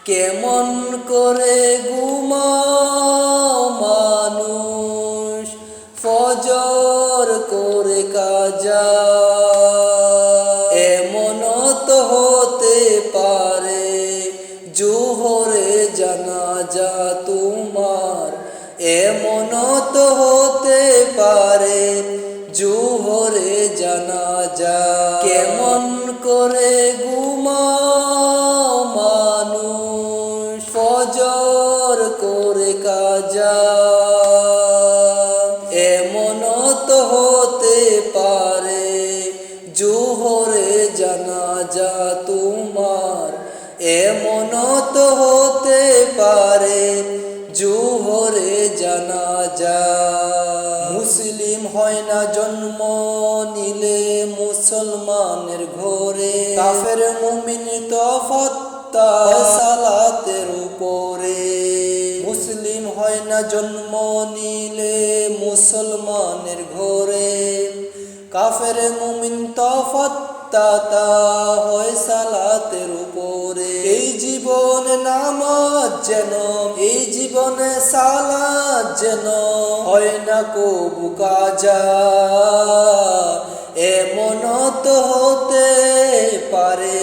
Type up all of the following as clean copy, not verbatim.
কেমন করে ঘুমাও মানুষ ফজর করে কাজা, এমনও তো হতে পারে জোহরে জানাজা তোমার, এমনও তো হতে পারে জোহরে জানাজা। কেমন করে ঘুমাও মানুষ ফজর করে কাজা, এমনও তো হতে পারে জোহরে জানাজা তোমার, এমনও তো হতে পারে জোহরে জানাজা। মুসলিম হয় না জন্ম নিলে মুসলমানের ঘরে, কাফের মুমিন তফাৎ সালাতের উপরে। মুসলিম হয় না জন্ম নিলে মুসলমানের ঘরে, কাফের মুমিন তফাৎ হয় সালাতের উপরে। এই জীবনে নামাজ যেন, এই জীবনে সালাত যেন হয় না কবু কাজা, এমনও তো হতে পারে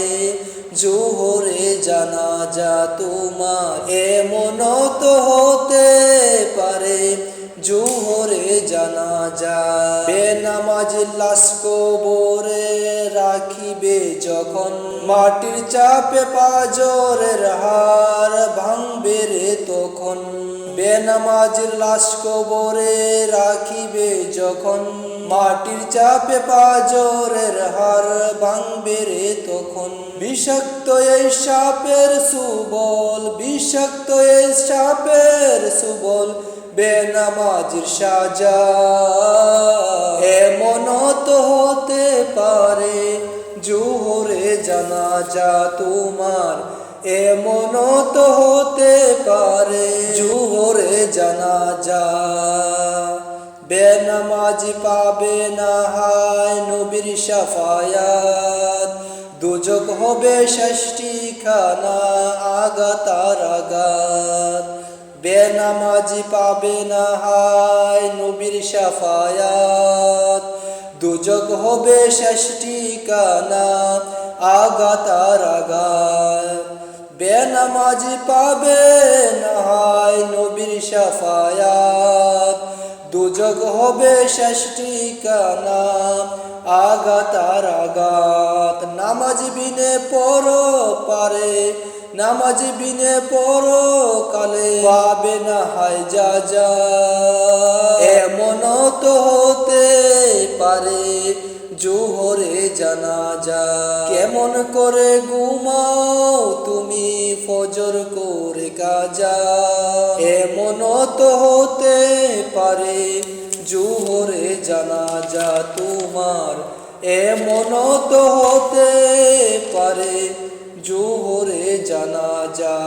জোহরে জানাজা তোমার, এমনও তো হতে পারে জোহরে জানাজা। বেনামাজির লাশ কবরে রাখিবে যখন, মাটির চাপে পাঁজরের হাড় ভাঙবে রে তখন। বেনামাজির লাশ কবরে রাখিবে যখন, মাটির চাপে পাঁজরের হাড় ভাঙবে রে তখন। বিষাক্ত এই সাপের সুবল, বিষাক্ত এই সাপের সুবল বেনামাজির সাজা, এমনও তো হতে পারে জোহরে জানাজা তোমার, এমনও তো হতে পারে জোহরে জানাজা। বেনামাজি পাবে না হায় নবীর শাফায়াত, দোজখ হবে ৬০টি খানা আগাতার আগাত। বেনামাজি পাবে না হায় নবীর শাফায়াত, দোজখ হবে ৬০টি খানা আগাতার আগাত। বেনামাজি পাবে না হায় নবীর শাফায়াত, দোজখ হবে ৬০টি খানা আগাতার আগাত। নামাজ বিনে পর পারে, নামাজ বিনে পর কালে পাবে না হায় যাজা, এমনও তো হতে পারে জোহরে জানাজা। কেমন করে ঘুমাও তুমি ফজর করে কাজা, এমনও তো হতে পারে জোহরে জানাজা তোমার, এমনও তো হতে পারে জোহরে জানাজা।